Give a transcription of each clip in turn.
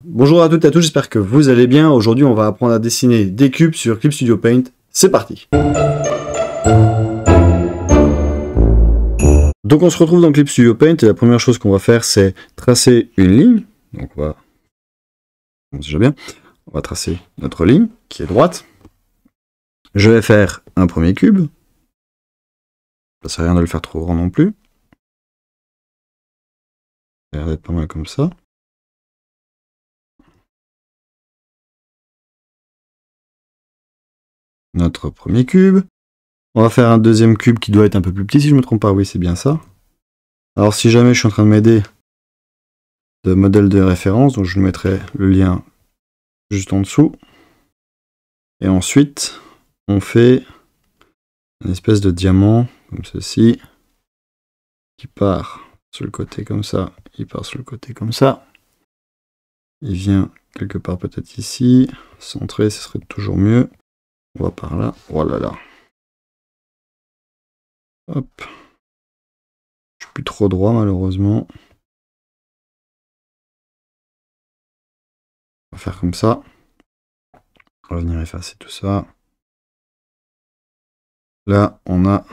Bonjour à toutes et à tous, j'espère que vous allez bien. Aujourd'hui, on va apprendre à dessiner des cubes sur Clip Studio Paint. C'est parti! Donc on se retrouve dans Clip Studio Paint et la première chose qu'on va faire, c'est tracer une ligne. Donc on sait déjà bien, on va tracer notre ligne qui est droite. Je vais faire un premier cube. Ça sert à rien de le faire trop grand non plus. Ça a l'air d'être pas mal comme ça. Notre premier cube. On va faire un deuxième cube qui doit être un peu plus petit si je ne me trompe pas. Oui, c'est bien ça. Alors si jamais je suis en train de m'aider de modèle de référence, donc je mettrai le lien juste en dessous. Et ensuite, on fait une espèce de diamant, comme ceci, qui part sur le côté comme ça, il part sur le côté comme ça. Il vient quelque part peut-être ici, centré, ce serait toujours mieux. On va par là, voilà là. Hop. Je suis plus trop droit malheureusement. On va faire comme ça. On va venir effacer tout ça. Là, on a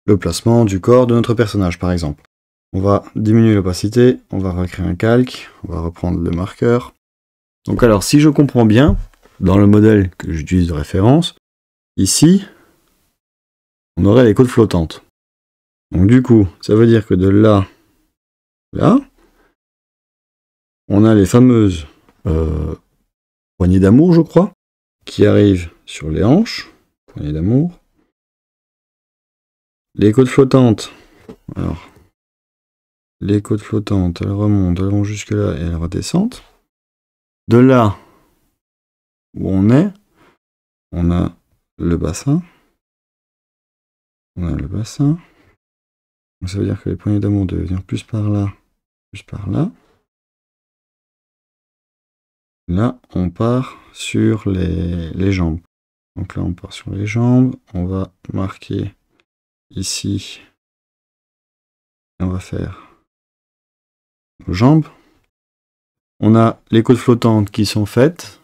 le placement du corps de notre personnage, par exemple. On va diminuer l'opacité, on va recréer un calque, on va reprendre le marqueur. Donc alors, si je comprends bien, dans le modèle que j'utilise de référence, ici, on aurait les côtes flottantes. Donc du coup, ça veut dire que de là, là, on a les fameuses poignées d'amour, je crois, qui arrivent sur les hanches, poignées d'amour. Les côtes flottantes, alors, les côtes flottantes, elles remontent, elles vont jusque là et elles redescendent. De là où on est, on a le bassin. On a le bassin. Donc ça veut dire que les poignées d'amour doivent venir plus par là, plus par là. Là, on part sur les jambes. Donc là, on part sur les jambes. On va marquer ici. Et on va faire nos jambes. On a les côtes flottantes qui sont faites.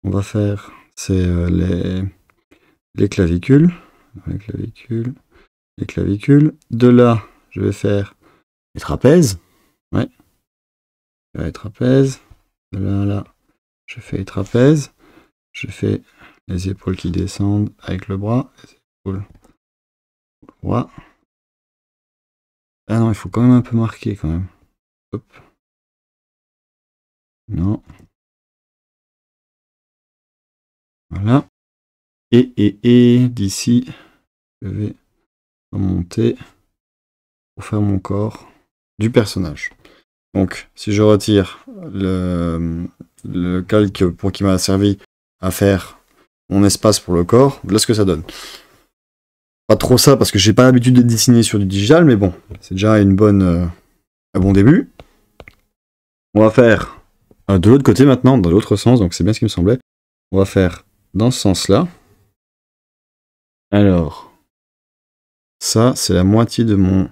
On va faire, c'est les clavicules. Les clavicules. Les clavicules. De là, je vais faire les trapèzes. Ouais. Les trapèzes. De là à là, je fais les trapèzes. Je fais les épaules qui descendent avec le bras. Les épaules. Droit. Ah non, il faut quand même un peu marquer quand même. Hop. Non. Voilà. Et d'ici, je vais remonter pour faire mon corps du personnage. Donc, si je retire le calque pour qui m'a servi à faire mon espace pour le corps, voilà ce que ça donne. Pas trop ça parce que j'ai pas l'habitude de dessiner sur du digital, mais bon, c'est déjà un bon début. On va faire de l'autre côté maintenant, dans l'autre sens, donc c'est bien ce qui me semblait. On va faire dans ce sens-là. Alors, ça, c'est la moitié de mon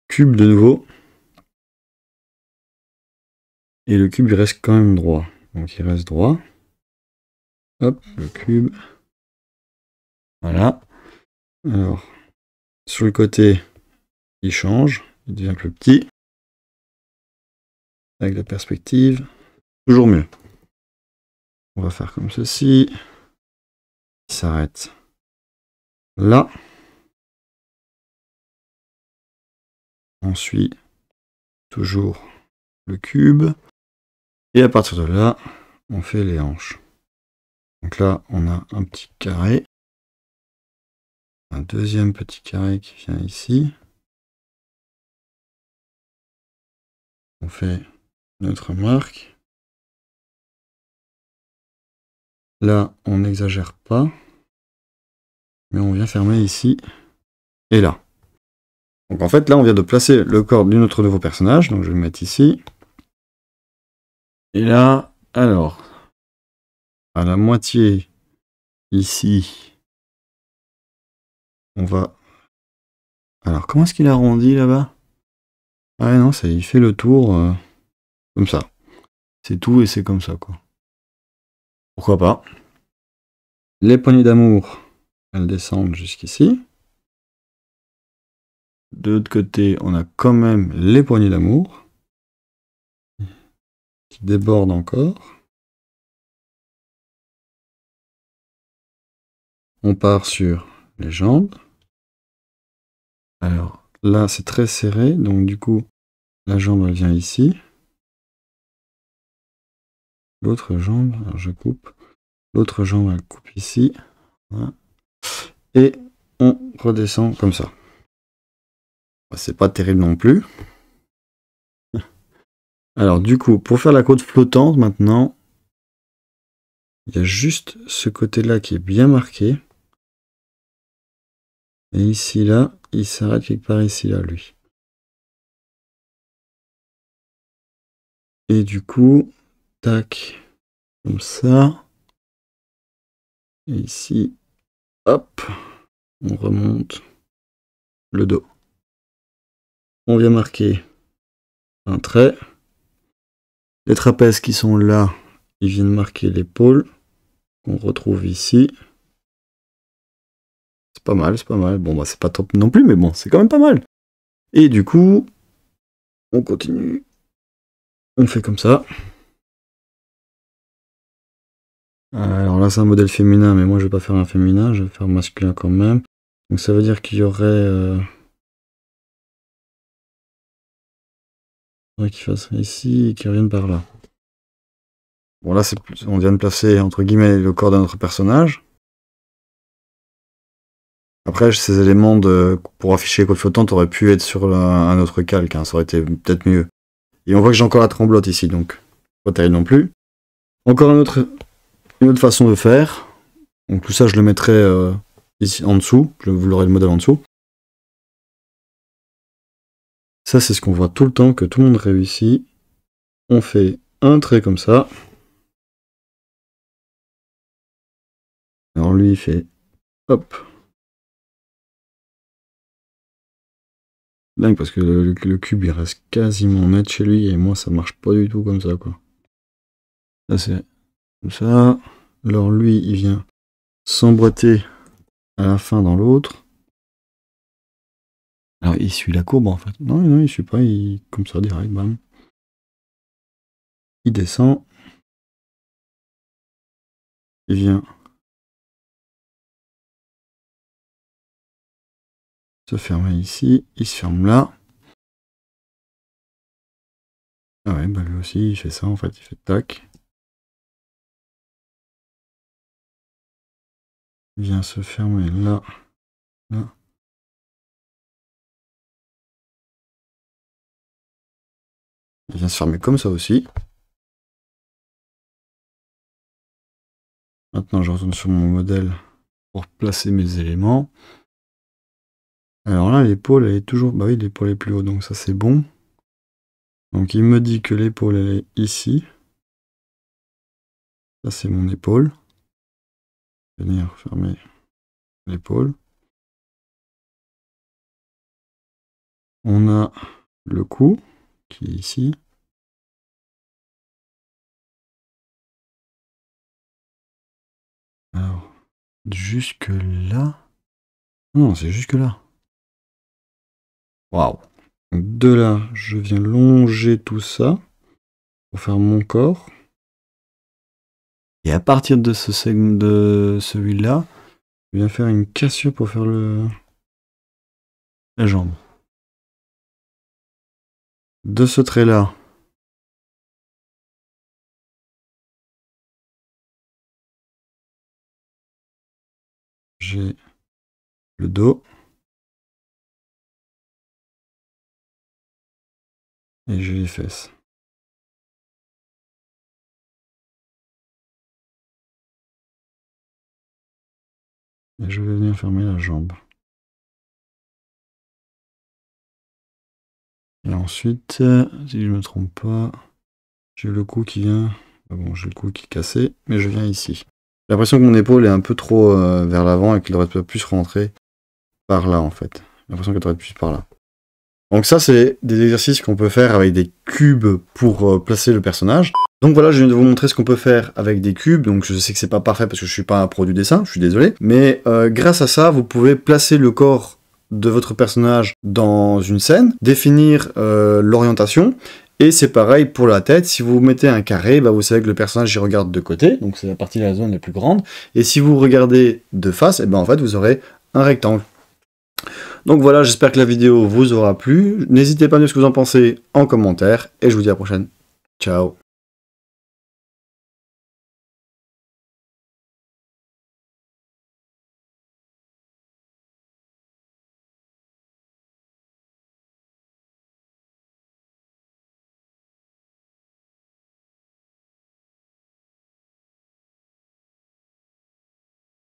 cube de nouveau. Et le cube, il reste quand même droit. Donc, il reste droit. Hop, le cube. Voilà. Alors, sur le côté, il change. Il devient plus petit. Avec la perspective. Toujours mieux. On va faire comme ceci. Il s'arrête là. On suit toujours le cube. Et à partir de là, on fait les hanches. Donc là, on a un petit carré. Un deuxième petit carré qui vient ici. On fait notre marque. Là, on n'exagère pas. Mais on vient fermer ici et là. Donc en fait, là, on vient de placer le corps de notre nouveau personnage. Donc je vais le mettre ici. Et là, alors, à la moitié, ici, on va... Alors, comment est-ce qu'il arrondit là-bas? Ah non, il fait le tour comme ça. C'est tout et c'est comme ça, quoi. Pourquoi pas? Les poignées d'amour, elles descendent jusqu'ici. De l'autre côté, on a quand même les poignées d'amour qui débordent encore. On part sur les jambes. Alors là, c'est très serré, donc du coup, la jambe elle vient ici. L'autre jambe, alors je coupe. L'autre jambe, elle coupe ici. Voilà. Et on redescend comme ça. C'est pas terrible non plus. Alors du coup, pour faire la côte flottante maintenant, il y a juste ce côté-là qui est bien marqué. Et ici, là, il s'arrête quelque part ici, là, lui. Et du coup, tac, comme ça. Et ici, hop, on remonte le dos. On vient marquer un trait. Les trapèzes qui sont là, ils viennent marquer l'épaule, qu'on retrouve ici. C'est pas mal, c'est pas mal. Bon, bah, c'est pas top non plus, mais bon, c'est quand même pas mal. Et du coup, on continue. On fait comme ça. Alors là, c'est un modèle féminin, mais moi, je vais pas faire un féminin, je vais faire masculin quand même. Donc ça veut dire qu'il y aurait... qu'il fasse ici et qu'il revienne par là. Bon là, on vient de placer, entre guillemets, le corps de notre personnage. Après, ces éléments pour afficher les côtes flottantes auraient pu être sur un autre calque, hein, ça aurait été peut-être mieux. Et on voit que j'ai encore la tremblote ici, donc pas terrible non plus. Encore une autre façon de faire. Donc tout ça, je le mettrai ici en dessous. Vous l'aurez le modèle en dessous. Ça, c'est ce qu'on voit tout le temps, que tout le monde réussit. On fait un trait comme ça. Alors lui, il fait hop. Dingue, parce que le cube, il reste quasiment net chez lui, et moi, ça marche pas du tout comme ça, quoi. Ça, c'est comme ça. Alors lui, il vient s'emboîter à la fin dans l'autre. Alors, il suit la courbe, en fait. Non, non, il suit pas, comme ça, direct, bam. Il descend. Il vient se fermer ici. Il se ferme là. Ah ouais, bah lui aussi, il fait ça, en fait. Il fait tac. Il vient se fermer là. Là. Il vient se fermer comme ça aussi. Maintenant, je retourne sur mon modèle pour placer mes éléments. Alors là, l'épaule, elle est toujours... Bah oui, l'épaule est plus haut, donc ça, c'est bon. Donc, il me dit que l'épaule, elle est ici. Ça, c'est mon épaule. Venir fermer l'épaule. On a le cou, qui est ici. Alors, jusque là... Non, c'est jusque là. Waouh. De là, je viens longer tout ça pour faire mon corps. Et à partir de celui-là, je viens faire une cassure pour faire la jambe. De ce trait-là, j'ai le dos. Et j'ai les fesses. Et je vais venir fermer la jambe. Et ensuite, si je ne me trompe pas, j'ai le cou qui vient... Ah bon, j'ai le cou qui est cassé, mais je viens ici. J'ai l'impression que mon épaule est un peu trop vers l'avant et qu'il aurait pu plus rentrer par là, en fait. J'ai l'impression qu'elle aurait pu plus par là. Donc ça, c'est des exercices qu'on peut faire avec des cubes pour placer le personnage. Donc voilà, je viens de vous montrer ce qu'on peut faire avec des cubes. Donc je sais que c'est pas parfait parce que je suis pas un pro du dessin, je suis désolé. Mais grâce à ça, vous pouvez placer le corps de votre personnage dans une scène, définir l'orientation. Et c'est pareil pour la tête, si vous mettez un carré, bah vous savez que le personnage il regarde de côté, donc c'est la partie de la zone la plus grande, et si vous regardez de face, et ben en fait vous aurez un rectangle. Donc voilà, j'espère que la vidéo vous aura plu, n'hésitez pas à me dire ce que vous en pensez en commentaire, et je vous dis à la prochaine. Ciao.